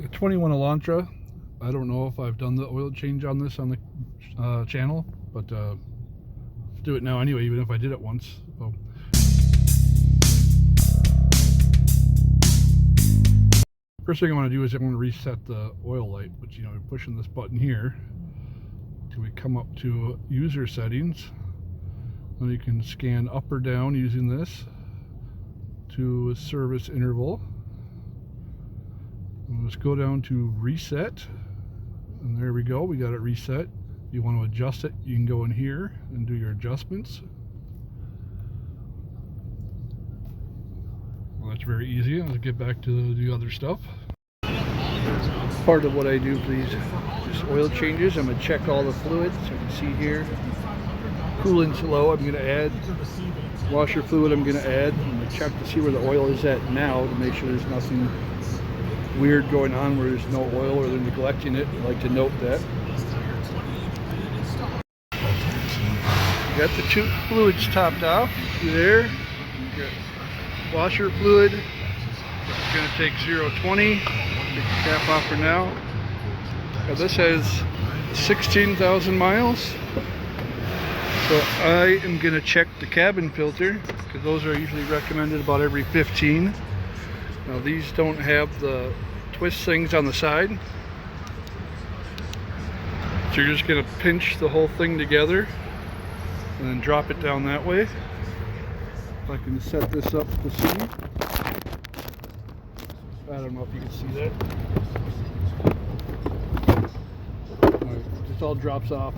A 21 Elantra. I don't know if I've done the oil change on this on the channel, but do it now anyway, even if I did it once. So. First thing I want to do is I want to reset the oil light, but you know, I'm pushing this button here till we come up to user settings. Then you can scan up or down using this to service interval. And let's go down to reset, and there we go, we got it reset. If you want to adjust it, you can go in here and do your adjustments. Well, that's very easy. Let's get back to the other stuff. Part of what I do for these just oil changes, I'm going to check all the fluids. So you can see here, coolant's low, I'm going to add. Washer fluid I'm going to add. I'm going to check to see where the oil is at now to make sure there's nothing weird going on where there's no oil or they're neglecting it. I'd like to note that. Got the two fluids topped off. See there? You got washer fluid. It's going to take 0.20. Take the cap off for now. Now this has 16,000 miles. So I am going to check the cabin filter, because those are usually recommended about every 15. Now these don't have the twist things on the side. So you're just going to pinch the whole thing together and then drop it down that way. If I can set this up to see. I don't know if you can see that. Alright, it just all drops off.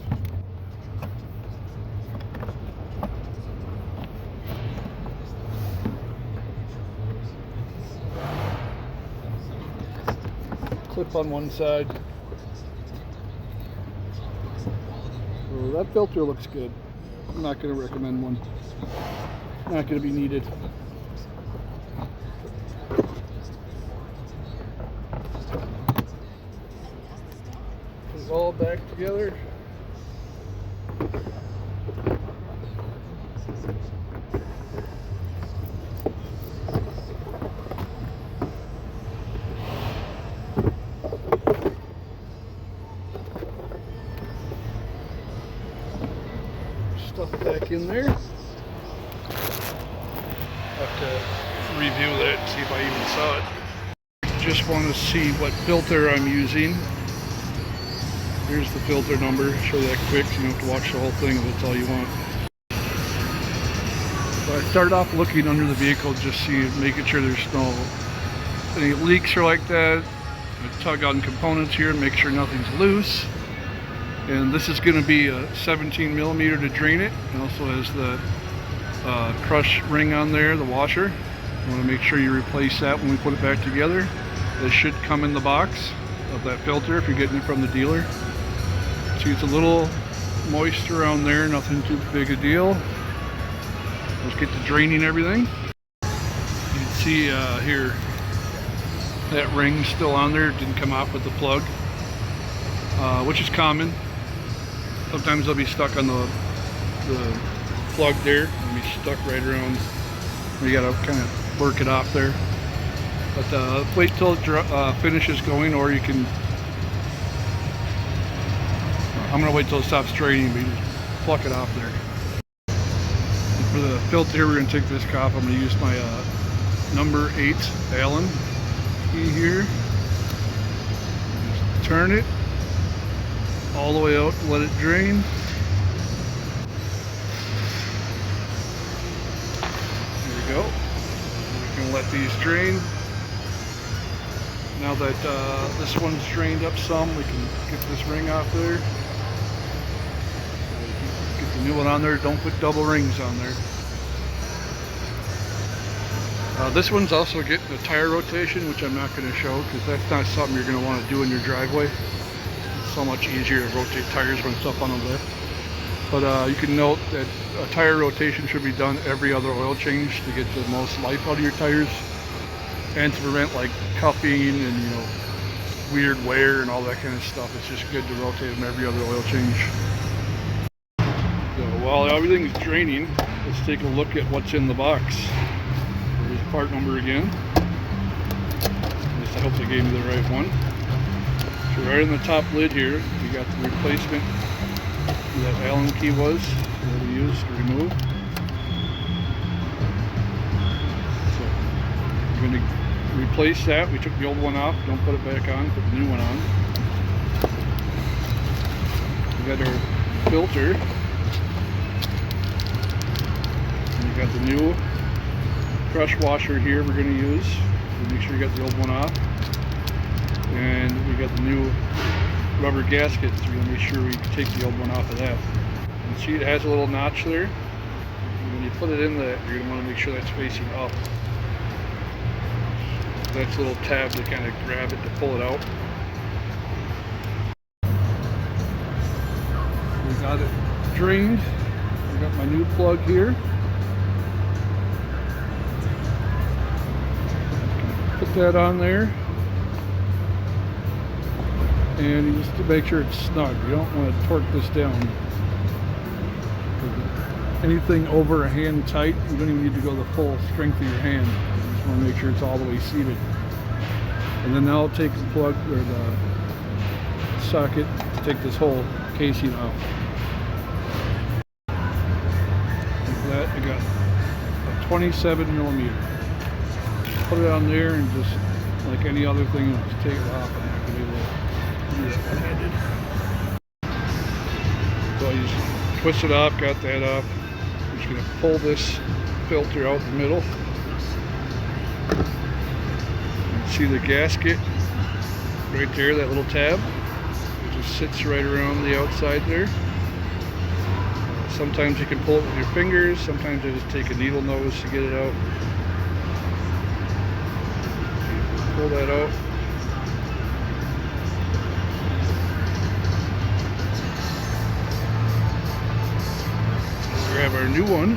Clip on one side. So that filter looks good. I'm not going to recommend one. Not going to be needed. Put it all back together. Stuff back in there. Have to review that and see if I even saw it. Just want to see what filter I'm using. Here's the filter number. Show that quick, so you don't have to watch the whole thing if that's all you want. So I started off looking under the vehicle, just making sure there's no any leaks or like that. I tug on components here and make sure nothing's loose. And this is going to be a 17 millimeter to drain it. It also has the crush ring on there, the washer. You want to make sure you replace that when we put it back together. This should come in the box of that filter if you're getting it from the dealer. See, it's a little moist around there, nothing too big a deal. Let's get to draining everything. You can see here, that ring's still on there. It didn't come off with the plug, which is common. Sometimes they'll be stuck on the plug there. It'll be stuck right around. You gotta kind of work it off there. But wait till it finishes going, or you can. I'm gonna wait till it stops draining, but you just pluck it off there. And for the filter here, we're gonna take this off. I'm gonna use my number 8 Allen key here. Just turn it all the way out, let it drain. There we go. We can let these drain. Now that this one's drained up some, we can get this ring off there. Get the new one on there. Don't put double rings on there. This one's also getting a tire rotation, which I'm not going to show because that's not something you're going to want to do in your driveway. It's so much easier to rotate tires when it's up on a lift. But you can note that a tire rotation should be done every other oil change to get the most life out of your tires and to prevent like cuffing and weird wear and all that kind of stuff. It's just good to rotate them every other oil change. So while everything's draining, let's take a look at what's in the box. Here's part number again. At least I hope they gave me the right one. So right in the top lid here, we got the replacement where that Allen key was that we used to remove. So we're going to replace that. We took the old one off, don't put it back on, put the new one on. We got our filter. And we got the new crush washer here we're going to use. So make sure you got the old one off. And we got the new rubber gasket, so we're going to make sure we take the old one off of that. You see it has a little notch there. And when you put it in there, you're going to want to make sure that's facing up. That's a little tab to kind of grab it to pull it out. We got it drained. I got my new plug here. Put that on there. And just to make sure it's snug, you don't want to torque this down. Anything over a hand tight, you don't even need to go the full strength of your hand. You just want to make sure it's all the way seated. And then now I'll take the plug or the socket to take this whole casing off. Like that, I got a 27 millimeter. Put it on there and just like any other thing, just take it off. I'm not going to be able to do that one-handed. So I just twist it off, got that off. I'm just going to pull this filter out the middle. See the gasket right there, that little tab. It just sits right around the outside there. Sometimes you can pull it with your fingers, sometimes I just take a needle nose to get it out. Pull that out. Grab our new one.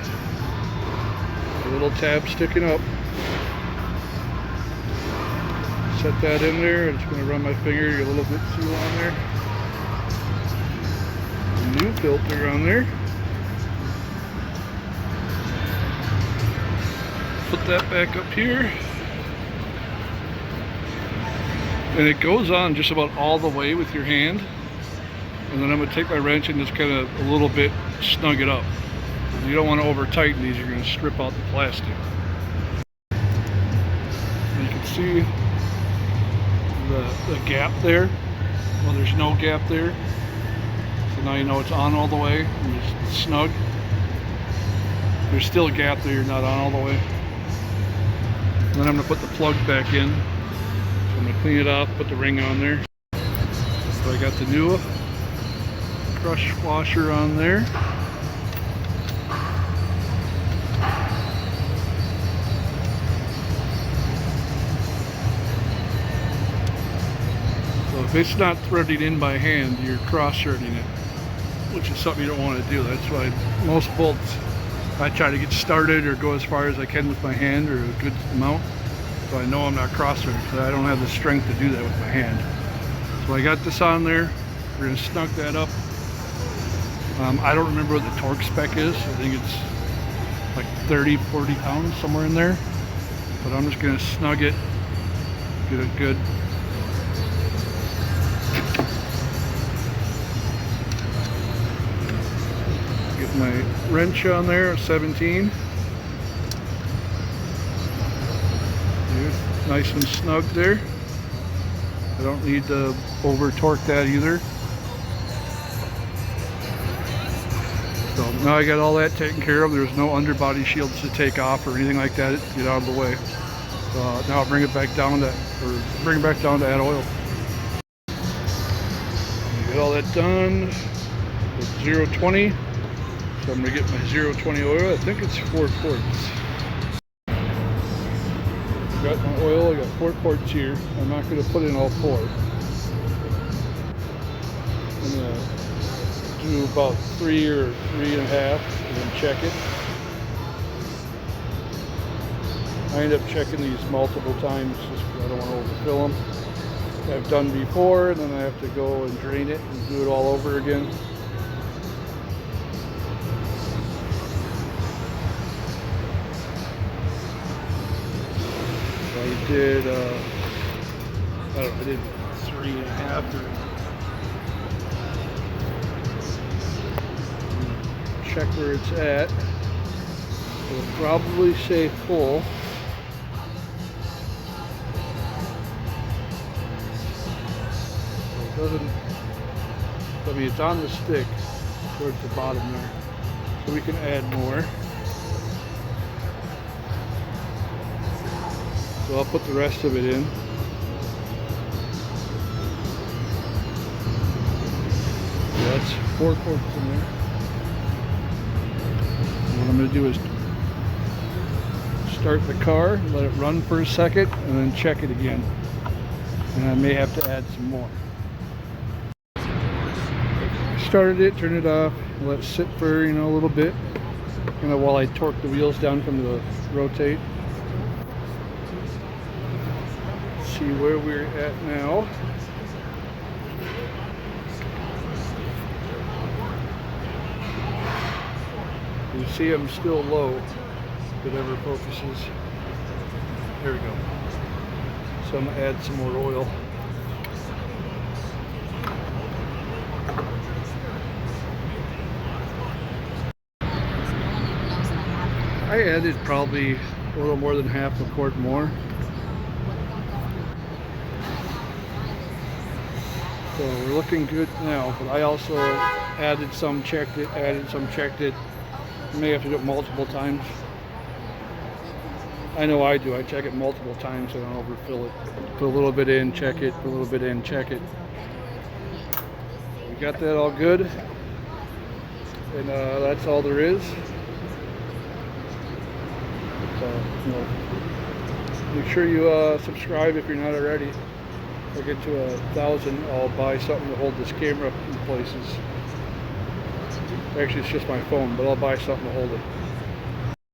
The little tab sticking up. Set that in there. I'm just going to run my finger, get a little bit seal on there. The new filter on there. Put that back up here. And it goes on just about all the way with your hand. And then I'm going to take my wrench and just kind of a little bit snug it up. You don't want to over tighten these, you're going to strip out the plastic. And you can see the gap there. Well, there's no gap there. So now you know it's on all the way and it's snug. There's still a gap there, you're not on all the way. And then I'm going to put the plug back in. So I'm going to clean it off, put the ring on there. So I got the new crush washer on there. So if it's not threaded in by hand, you're cross-threading it, which is something you don't want to do. That's why most bolts I try to get started or go as far as I can with my hand or a good amount. So I know I'm not cross-threading because I don't have the strength to do that with my hand. So I got this on there. We're going to snug that up. I don't remember what the torque spec is. I think it's like 30, 40 pounds, somewhere in there. But I'm just going to snug it, get it good. Get my wrench on there, 17. Nice and snug there. I don't need to over torque that either. So now I got all that taken care of. There's no underbody shields to take off or anything like that. Get out of the way. Now I'll bring it back down to, add oil. Get all that done with 020. So I'm going to get my 020 oil. I think it's 4 quarts. Got my oil. I got 4 quarts here. I'm not going to put in all 4. I'm going to do about 3 or 3.5 and then check it. I end up checking these multiple times just because I don't want to overfill them. I've done before, and then I have to go and drain it and do it all over again. So I did, I did 3 3.5 or check where it's at. It'll probably say full. It doesn't, I mean, it's on the stick towards the bottom there. So we can add more. So I'll put the rest of it in. Yeah, that's 4 quarts in there. And what I'm going to do is start the car, let it run for a second, and then check it again. And I may have to add some more. Started it, turn it off, let it sit for, a little bit, while I torque the wheels down from the rotate. See where we're at now. You see I'm still low, if it ever focuses. There we go. So I'm going to add some more oil. I added probably a little more than half a quart more. So we're looking good now, but I also added some, checked it, added some, checked it. You may have to do it multiple times. I know I do. I check it multiple times so I don't overfill it. Put a little bit in, check it, put a little bit in, check it. We got that all good. And that's all there is. So, make sure you subscribe if you're not already. If I get to 1,000, I'll buy something to hold this camera in places. Actually, it's just my phone, but I'll buy something to hold it.